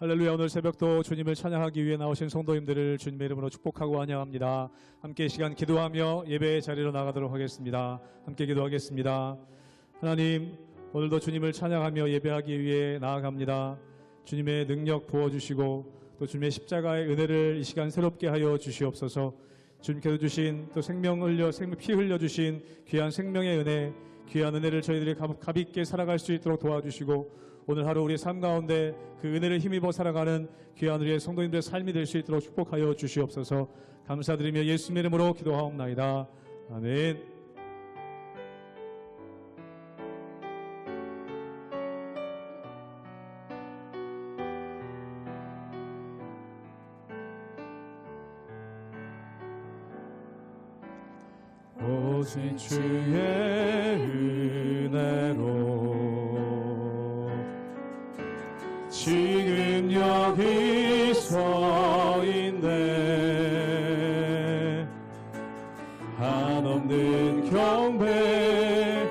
할렐루야. 오늘 새벽도 주님을 찬양하기 위해 나오신 성도님들을 주님의 이름으로 축복하고 환영합니다. 함께 이 시간 기도하며 예배의 자리로 나가도록 하겠습니다. 함께 기도하겠습니다. 하나님, 오늘도 주님을 찬양하며 예배하기 위해 나아갑니다. 주님의 능력 부어주시고 또 주님의 십자가의 은혜를 이 시간 새롭게 하여 주시옵소서. 주님께서 주신 또 피 흘려주신 귀한 생명의 은혜, 귀한 은혜를 저희들이 가볍게 살아갈 수 있도록 도와주시고 오늘 하루 우리의 삶 가운데 그 은혜를 힘입어 살아가는 귀한 우리의 성도님들의 삶이 될 수 있도록 축복하여 주시옵소서. 감사드리며 예수님의 이름으로 기도하옵나이다. 아멘. 오직 주의 은혜로 지금 여기 서 있네. 한없는 경배,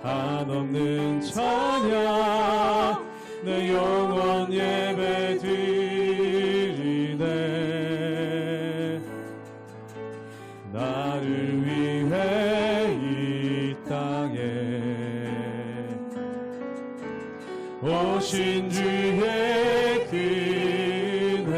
한없는 찬양, 내 영원 예배 드리네. 나를 위해 이 땅에 오신 주의 은혜,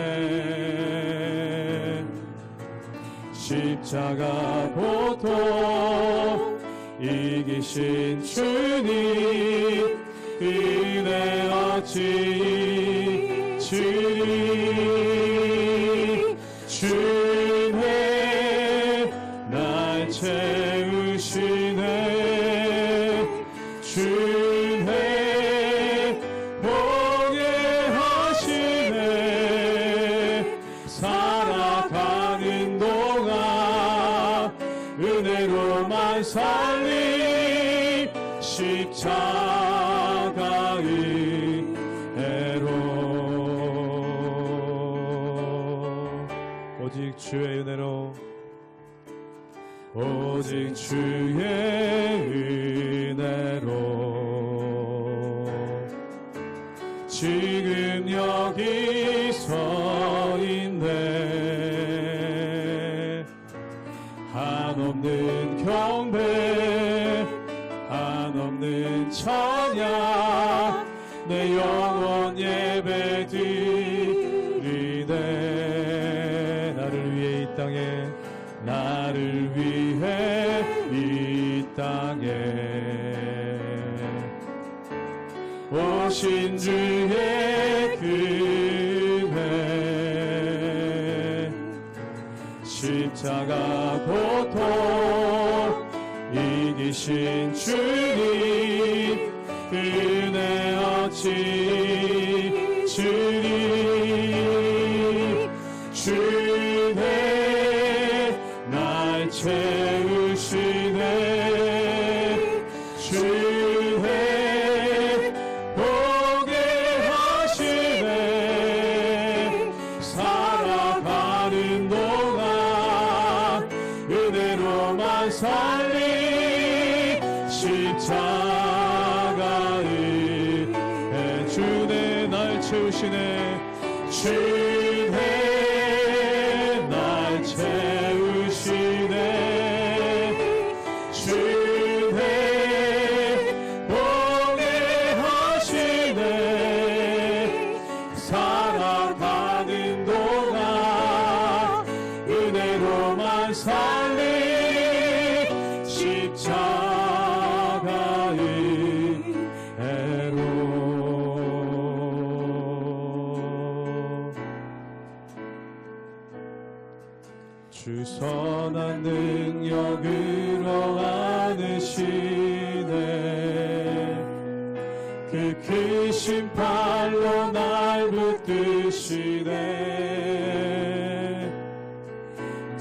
십자가 고통 이기신 주님, 은혜 어찌 주리. 주의 날 채우시네. 주의 보게 하시네. 살아가는 동안 은혜로만 살리. 십자가의 은혜로 오직 주의 은혜로, 오직 주의 은혜로 지금 여기 서 있네. 한없는 경배, 한없는 찬양, 내 영원 예배 드리네. 나를 위해 이 땅에, 나를 위해 이 땅에 오신 주의 은혜, 십자가 고통 이기신 주님, 은혜 어찌 주리. 주의 날 채우시네. 주의 보게 하시네. 살아가는 동안 은혜로만 살리. 십자가의 주의 날 채우시네. 주의 날 채우시네. 주의 보게 하시네. 살아가는 동안 은혜로만 살리. 십자가의 은혜로 주 선한 능력으로 안으시네. 그 크신 팔로 날 붙드시네.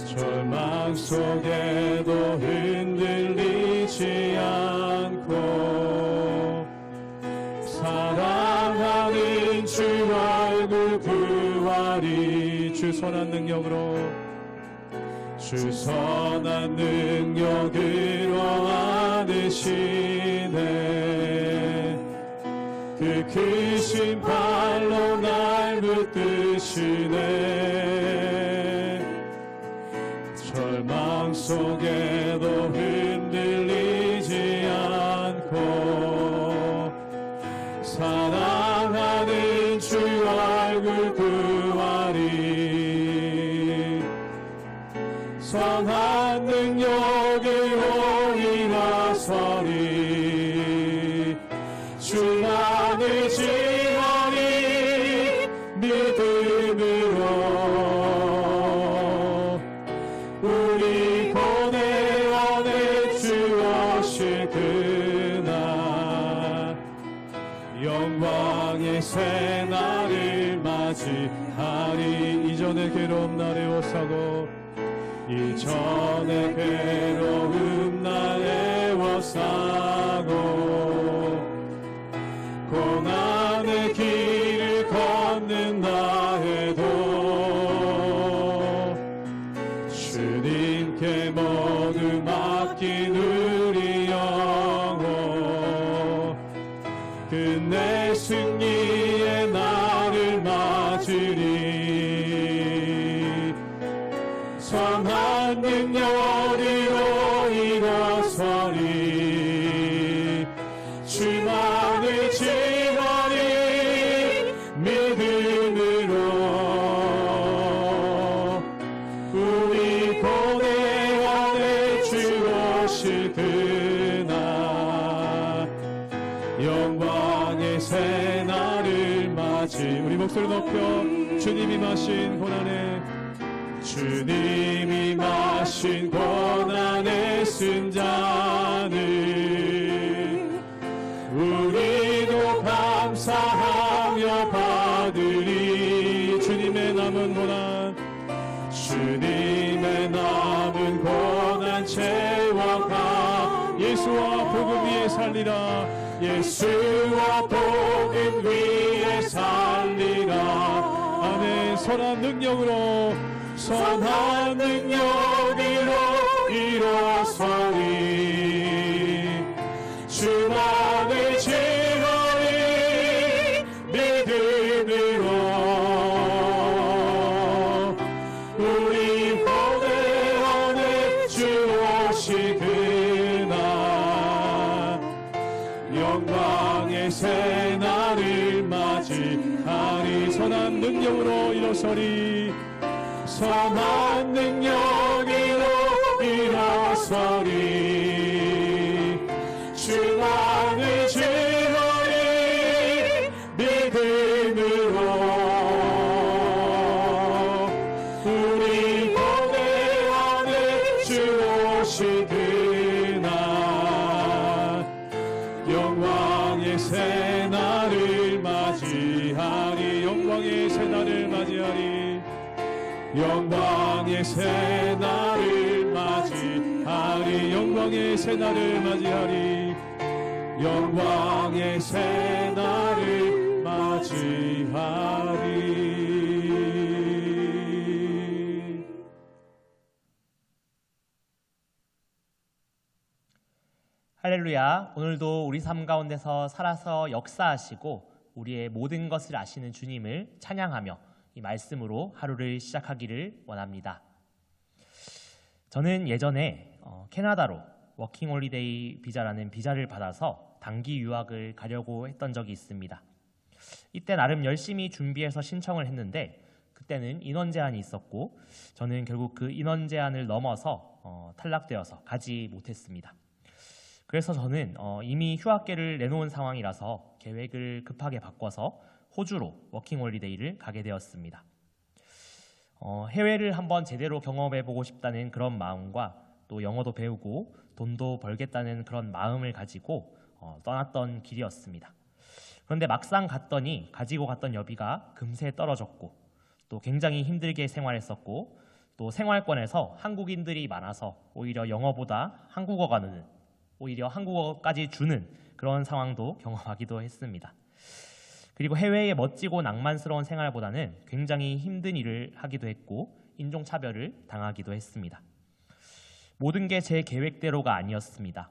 절망 속에도 흔들리지 않고 사랑하는 주 얼굴 부활이. 주 선한 능력으로, 주 선한 능력으로 안으시네. 그 크신 팔로 날 붙드시네. 절망 속에도 흔들리지 않고 사랑하는 주 얼굴 구하리. 선한 능력으로 일어서리. 주만을 지하리. 믿음으로 우리 고뇌 안에 주 오실 그날 영광의 새날을 맞이하리. 이전의 괴로움 날에 오사고 이전의 괴로움 날에 오사고 고난의 길을 걷는다 해도 주님께 모두 맡긴 우리 영혼 끝내 승리의 날을 맞으리. 선한 능력으로 일어서리. 주만을 지하리. 믿음으로 우리 고뇌 안에 주 오실 그날 영광의 새날을 맞이. 우리 목소리 높여 주님이 마신 고난에 주님이 마신 고난의 승자는 우리도 감사하며 받으리. 주님의 남은 고난 주님의 남은 고난 채워가. 예수와 복음 위에 살리라. 예수와 복음 위에 살리라. 아멘. 선한 능력으로 선한 능력으로 일어서리. 주만을 지하리. 믿음으로 우리 고뇌 안에 주 오실 그날 영광의 새날을 맞이하리. 선한 능력으로 일어서리. 선한 능력으로 일어서리. 주만을 지하리. 믿음으로 우리 고뇌 안에 주 오실 그날 영광의 새날을 맞이하리. 영광의 새날을 맞이하리. 영광의 새날을 맞이하리. 영광의 새날을 맞이하리. 영광의 새날을 맞이하리. 할렐루야. 오늘도 우리 삶 가운데서 살아서 역사하시고 우리의 모든 것을 아시는 주님을 찬양하며 이 말씀으로 하루를 시작하기를 원합니다. 저는 예전에 캐나다로 워킹홀리데이 비자라는 비자를 받아서 단기 유학을 가려고 했던 적이 있습니다. 이때 나름 열심히 준비해서 신청을 했는데 그때는 인원 제한이 있었고 저는 결국 그 인원 제한을 넘어서 탈락되어서 가지 못했습니다. 그래서 저는 이미 휴학계를 내놓은 상황이라서 계획을 급하게 바꿔서 호주로 워킹홀리데이를 가게 되었습니다. 해외를 한번 제대로 경험해보고 싶다는 그런 마음과 또 영어도 배우고 돈도 벌겠다는 그런 마음을 가지고 떠났던 길이었습니다. 그런데 막상 갔더니 가지고 갔던 여비가 금세 떨어졌고 또 굉장히 힘들게 생활했었고 또 생활권에서 한국인들이 많아서 오히려 영어보다 한국어가 느는, 오히려 한국어까지 주는 그런 상황도 경험하기도 했습니다. 그리고 해외의 멋지고 낭만스러운 생활보다는 굉장히 힘든 일을 하기도 했고 인종차별을 당하기도 했습니다. 모든 게 제 계획대로가 아니었습니다.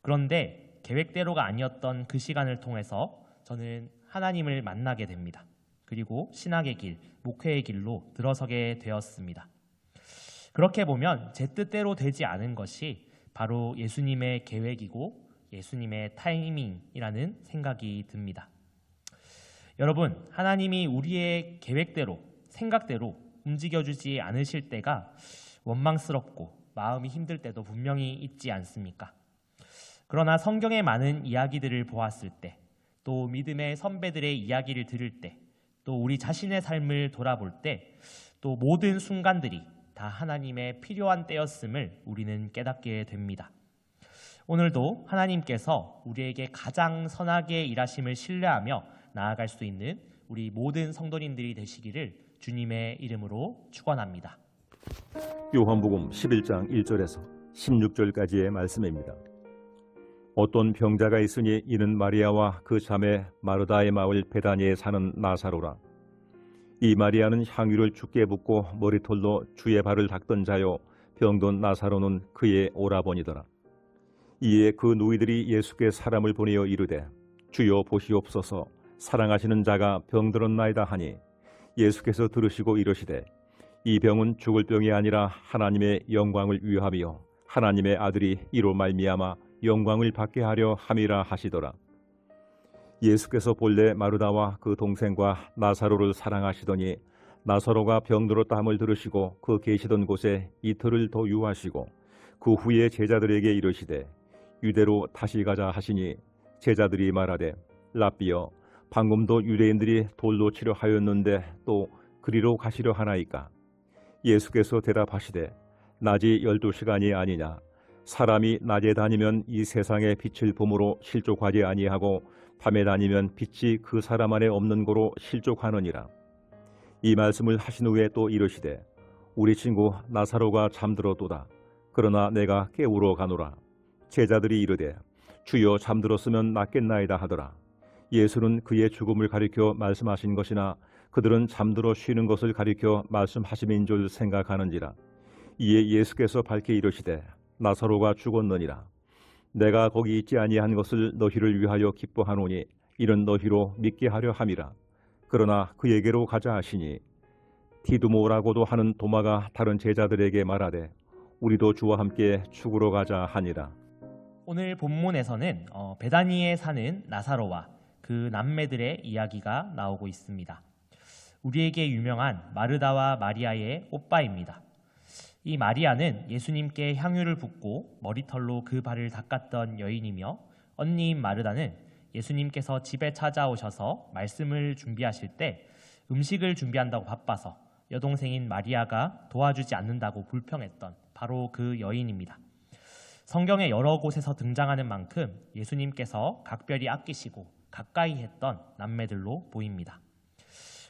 그런데 계획대로가 아니었던 그 시간을 통해서 저는 하나님을 만나게 됩니다. 그리고 신학의 길, 목회의 길로 들어서게 되었습니다. 그렇게 보면 제 뜻대로 되지 않은 것이 바로 예수님의 계획이고 예수님의 타이밍이라는 생각이 듭니다. 여러분, 하나님이 우리의 계획대로, 생각대로 움직여주지 않으실 때가 원망스럽고 마음이 힘들 때도 분명히 있지 않습니까? 그러나 성경의 많은 이야기들을 보았을 때, 또 믿음의 선배들의 이야기를 들을 때, 또 우리 자신의 삶을 돌아볼 때, 또 모든 순간들이 다 하나님의 필요한 때였음을 우리는 깨닫게 됩니다. 오늘도 하나님께서 우리에게 가장 선하게 일하심을 신뢰하며 나아갈 수 있는 우리 모든 성도님들이 되시기를 주님의 이름으로 축원합니다. 요한복음 11장 1절에서 16절까지의 말씀입니다. 어떤 병자가 있으니 이는 마리아와 그 자매 마르다의 마을 베다니에 사는 나사로라. 이 마리아는 향유를 주께 붓고 머리털로 주의 발을 닦던 자요, 병든 나사로는 그의 오라버니더라. 이에 그 누이들이 예수께 사람을 보내어 이르되 주여 보시옵소서, 사랑하시는 자가 병들었나이다 하니 예수께서 들으시고 이르시되 이 병은 죽을 병이 아니라 하나님의 영광을 위하며 하나님의 아들이 이로 말미암아 영광을 받게 하려 함이라 하시더라. 예수께서 본래 마르다와 그 동생과 나사로를 사랑하시더니 나사로가 병들었다 함을 들으시고 그 계시던 곳에 이틀을 더 유하시고 그 후에 제자들에게 이르시되 유대로 다시 가자 하시니 제자들이 말하되 랍비여, 방금도 유대인들이 돌로 치려 하였는데 또 그리로 가시려 하나이까? 예수께서 대답하시되 낮이 12시간이 아니냐? 사람이 낮에 다니면 이 세상의 빛을 봄으로 실족하지 아니하고 밤에 다니면 빛이 그 사람 안에 없는 고로 실족하느니라. 이 말씀을 하신 후에 또 이르시되 우리 친구 나사로가 잠들었도다. 그러나 내가 깨우러 가노라. 제자들이 이르되 주여 잠들었으면 낫겠나이다 하더라. 예수는 그의 죽음을 가리켜 말씀하신 것이나 그들은 잠들어 쉬는 것을 가리켜 말씀하심인 줄 생각하는지라. 이에 예수께서 밝게 이르시되 나사로가 죽었느니라. 내가 거기 있지 아니한 것을 너희를 위하여 기뻐하노니 이는 너희로 믿게 하려 함이라. 그러나 그에게로 가자 하시니 디두모라고도 하는 도마가 다른 제자들에게 말하되 우리도 주와 함께 죽으러 가자 하니라. 오늘 본문에서는 베다니에 사는 나사로와 그 남매들의 이야기가 나오고 있습니다. 우리에게 유명한 마르다와 마리아의 오빠입니다. 이 마리아는 예수님께 향유를 붓고 머리털로 그 발을 닦았던 여인이며, 언니인 마르다는 예수님께서 집에 찾아오셔서 말씀을 준비하실 때 음식을 준비한다고 바빠서 여동생인 마리아가 도와주지 않는다고 불평했던 바로 그 여인입니다. 성경의 여러 곳에서 등장하는 만큼 예수님께서 각별히 아끼시고 가까이 했던 남매들로 보입니다.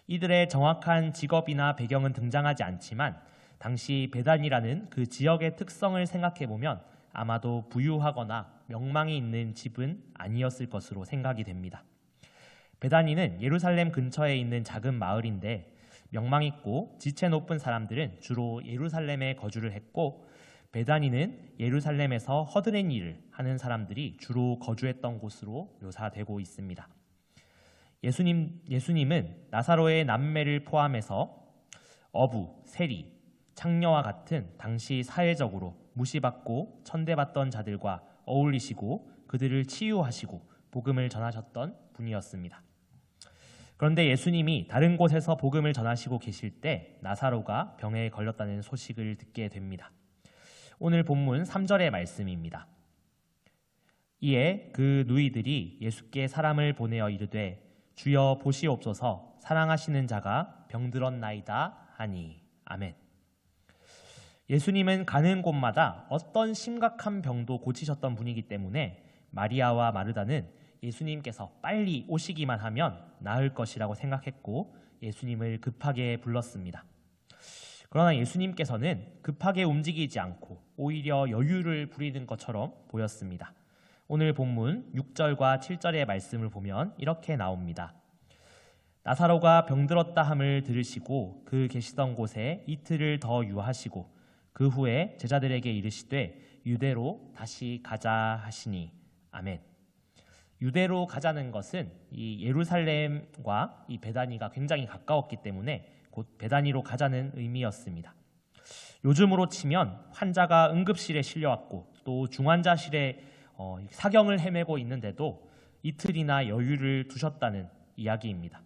이들의 정확한 직업이나 배경은 등장하지 않지만 당시 베단이라는 그 지역의 특성을 생각해보면 아마도 부유하거나 명망이 있는 집은 아니었을 것으로 생각이 됩니다. 베다니는 예루살렘 근처에 있는 작은 마을인데 명망 있고 지체 높은 사람들은 주로 예루살렘에 거주를 했고, 베다니는 예루살렘에서 허드렛 일을 하는 사람들이 주로 거주했던 곳으로 묘사되고 있습니다. 예수님은 나사로의 남매를 포함해서 어부, 세리, 창녀와 같은 당시 사회적으로 무시받고 천대받던 자들과 어울리시고 그들을 치유하시고 복음을 전하셨던 분이었습니다. 그런데 예수님이 다른 곳에서 복음을 전하시고 계실 때 나사로가 병에 걸렸다는 소식을 듣게 됩니다. 오늘 본문 3절의 말씀입니다. 이에 그 누이들이 예수께 사람을 보내어 이르되 주여 보시옵소서, 사랑하시는 자가 병들었나이다 하니. 아멘. 예수님은 가는 곳마다 어떤 심각한 병도 고치셨던 분이기 때문에 마리아와 마르다는 예수님께서 빨리 오시기만 하면 나을 것이라고 생각했고 예수님을 급하게 불렀습니다. 그러나 예수님께서는 급하게 움직이지 않고 오히려 여유를 부리는 것처럼 보였습니다. 오늘 본문 6절과 7절의 말씀을 보면 이렇게 나옵니다. 나사로가 병들었다 함을 들으시고 그 계시던 곳에 이틀을 더 유하시고 그 후에 제자들에게 이르시되 유대로 다시 가자 하시니. 아멘. 유대로 가자는 것은 이 예루살렘과 이 베다니가 굉장히 가까웠기 때문에 곧 베다니로 가자는 의미였습니다. 요즘으로 치면 환자가 응급실에 실려왔고 또 중환자실에 사경을 헤매고 있는데도 이틀이나 여유를 두셨다는 이야기입니다.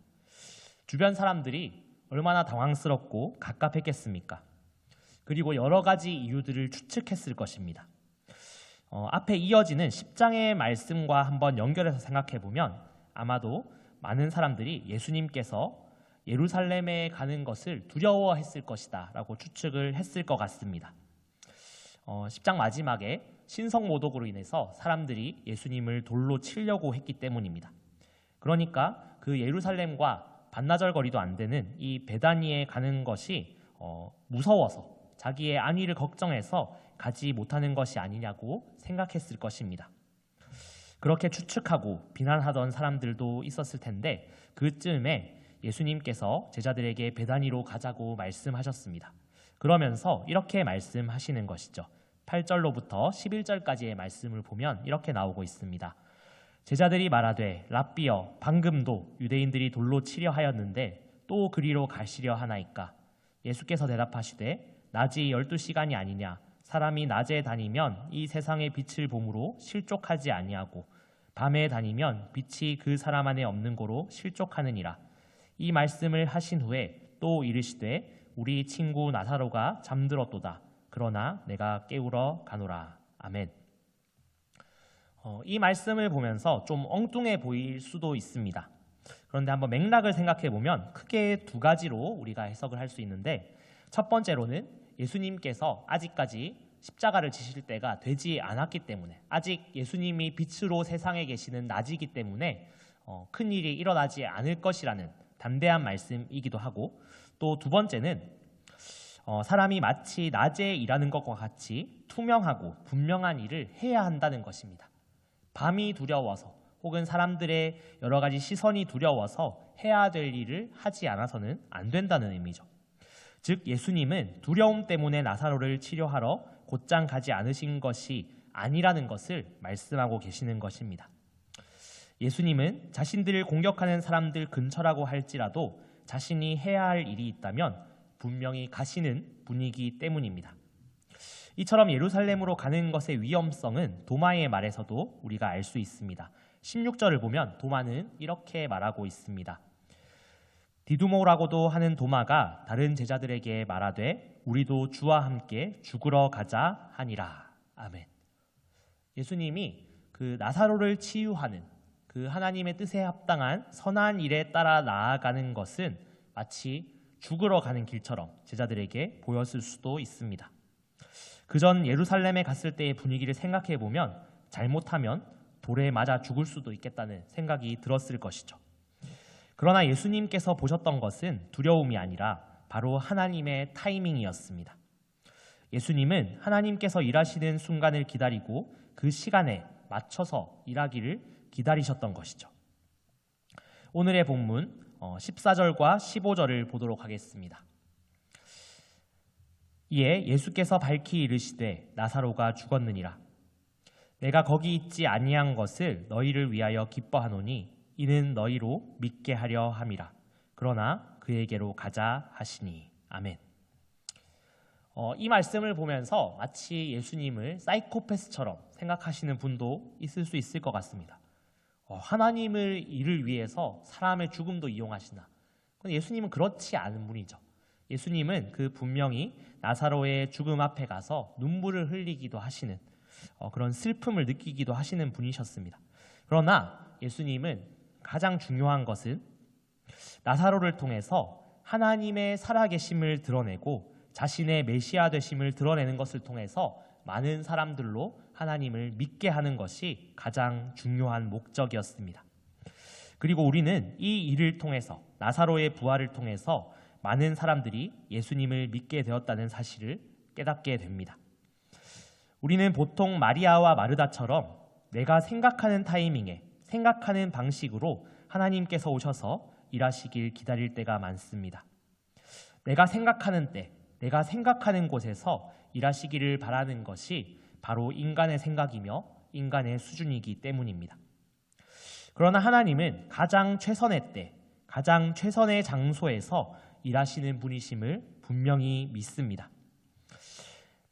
주변 사람들이 얼마나 당황스럽고 갑갑했겠습니까? 그리고 여러 가지 이유들을 추측했을 것입니다. 앞에 이어지는 10장의 말씀과 한번 연결해서 생각해 보면 아마도 많은 사람들이 예수님께서 예루살렘에 가는 것을 두려워했을 것이다 라고 추측을 했을 것 같습니다. 10장 마지막에 신성모독으로 인해서 사람들이 예수님을 돌로 치려고 했기 때문입니다. 그러니까 그 예루살렘과 반나절 거리도 안 되는 이 베다니에 가는 것이 무서워서 자기의 안위를 걱정해서 가지 못하는 것이 아니냐고 생각했을 것입니다. 그렇게 추측하고 비난하던 사람들도 있었을 텐데 그쯤에 예수님께서 제자들에게 베다니로 가자고 말씀하셨습니다. 그러면서 이렇게 말씀하시는 것이죠. 8절로부터 11절까지의 말씀을 보면 이렇게 나오고 있습니다. 제자들이 말하되 랍비여 방금도 유대인들이 돌로 치려 하였는데 또 그리로 가시려 하나이까? 예수께서 대답하시되 낮이 12시간이 아니냐? 사람이 낮에 다니면 이 세상의 빛을 봄으로 실족하지 아니하고 밤에 다니면 빛이 그 사람 안에 없는 고로 실족하느니라. 이 말씀을 하신 후에 또 이르시되 우리 친구 나사로가 잠들었도다. 그러나 내가 깨우러 가노라. 아멘. 이 말씀을 보면서 좀 엉뚱해 보일 수도 있습니다. 그런데 한번 맥락을 생각해 보면 크게 두 가지로 우리가 해석을 할 수 있는데 첫 번째로는 예수님께서 아직까지 십자가를 지실 때가 되지 않았기 때문에 아직 예수님이 빛으로 세상에 계시는 낮이기 때문에 큰 일이 일어나지 않을 것이라는 담대한 말씀이기도 하고 또 두 번째는 사람이 마치 낮에 일하는 것과 같이 투명하고 분명한 일을 해야 한다는 것입니다. 밤이 두려워서 혹은 사람들의 여러 가지 시선이 두려워서 해야 될 일을 하지 않아서는 안 된다는 의미죠. 즉 예수님은 두려움 때문에 나사로를 치료하러 곧장 가지 않으신 것이 아니라는 것을 말씀하고 계시는 것입니다. 예수님은 자신들을 공격하는 사람들 근처라고 할지라도 자신이 해야 할 일이 있다면 분명히 가시는 분이기 때문입니다. 이처럼 예루살렘으로 가는 것의 위험성은 도마의 말에서도 우리가 알 수 있습니다. 16절을 보면 도마는 이렇게 말하고 있습니다. 디두모라고도 하는 도마가 다른 제자들에게 말하되 우리도 주와 함께 죽으러 가자 하니라. 아멘. 예수님이 그 나사로를 치유하는 그 하나님의 뜻에 합당한 선한 일에 따라 나아가는 것은 마치 죽으러 가는 길처럼 제자들에게 보였을 수도 있습니다. 그전 예루살렘에 갔을 때의 분위기를 생각해 보면 잘못하면 돌에 맞아 죽을 수도 있겠다는 생각이 들었을 것이죠. 그러나 예수님께서 보셨던 것은 두려움이 아니라 바로 하나님의 타이밍이었습니다. 예수님은 하나님께서 일하시는 순간을 기다리고 그 시간에 맞춰서 일하기를 기다리셨던 것이죠. 오늘의 본문 14절과 15절을 보도록 하겠습니다. 이에 예수께서 밝히 이르시되 나사로가 죽었느니라. 내가 거기 있지 아니한 것을 너희를 위하여 기뻐하노니 이는 너희로 믿게 하려 함이라. 그러나 그에게로 가자 하시니. 아멘. 이 말씀을 보면서 마치 예수님을 사이코패스처럼 생각하시는 분도 있을 수 있을 것 같습니다. 하나님을 일을 위해서 사람의 죽음도 이용하시나? 그런데 예수님은 그렇지 않은 분이죠. 예수님은 그 분명히 나사로의 죽음 앞에 가서 눈물을 흘리기도 하시는 그런 슬픔을 느끼기도 하시는 분이셨습니다. 그러나 예수님은 가장 중요한 것은 나사로를 통해서 하나님의 살아계심을 드러내고 자신의 메시아 되심을 드러내는 것을 통해서 많은 사람들로 하나님을 믿게 하는 것이 가장 중요한 목적이었습니다. 그리고 우리는 이 일을 통해서 나사로의 부활을 통해서 많은 사람들이 예수님을 믿게 되었다는 사실을 깨닫게 됩니다. 우리는 보통 마리아와 마르다처럼 내가 생각하는 타이밍에 생각하는 방식으로 하나님께서 오셔서 일하시길 기다릴 때가 많습니다. 내가 생각하는 때, 내가 생각하는 곳에서 일하시기를 바라는 것이 바로 인간의 생각이며 인간의 수준이기 때문입니다. 그러나 하나님은 가장 최선의 때, 가장 최선의 장소에서 일하시는 분이심을 분명히 믿습니다.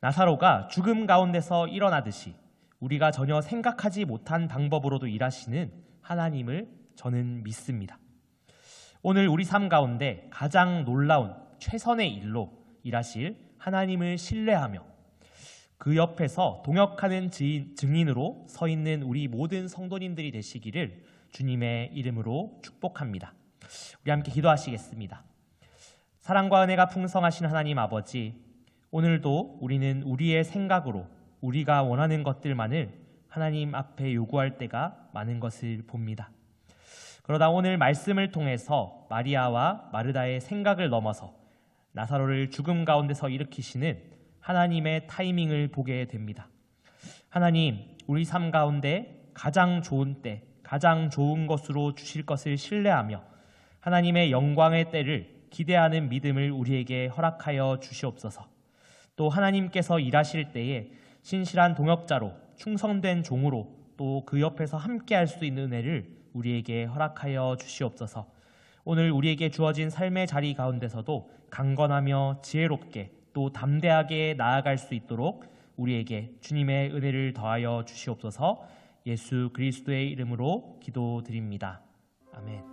나사로가 죽음 가운데서 일어나듯이 우리가 전혀 생각하지 못한 방법으로도 일하시는 하나님을 저는 믿습니다. 오늘 우리 삶 가운데 가장 놀라운 최선의 일로 일하실 하나님을 신뢰하며 그 옆에서 동역하는 증인으로 서 있는 우리 모든 성도님들이 되시기를 주님의 이름으로 축복합니다. 우리 함께 기도하시겠습니다. 사랑과 은혜가 풍성하신 하나님 아버지, 오늘도 우리는 우리의 생각으로 우리가 원하는 것들만을 하나님 앞에 요구할 때가 많은 것을 봅니다. 그러다 오늘 말씀을 통해서 마리아와 마르다의 생각을 넘어서 나사로를 죽음 가운데서 일으키시는 하나님의 타이밍을 보게 됩니다. 하나님, 우리 삶 가운데 가장 좋은 때, 가장 좋은 것으로 주실 것을 신뢰하며 하나님의 영광의 때를 기대하는 믿음을 우리에게 허락하여 주시옵소서. 또 하나님께서 일하실 때에 신실한 동역자로 충성된 종으로 또 그 옆에서 함께할 수 있는 은혜를 우리에게 허락하여 주시옵소서. 오늘 우리에게 주어진 삶의 자리 가운데서도 강건하며 지혜롭게 또 담대하게 나아갈 수 있도록 우리에게 주님의 은혜를 더하여 주시옵소서. 예수 그리스도의 이름으로 기도드립니다. 아멘.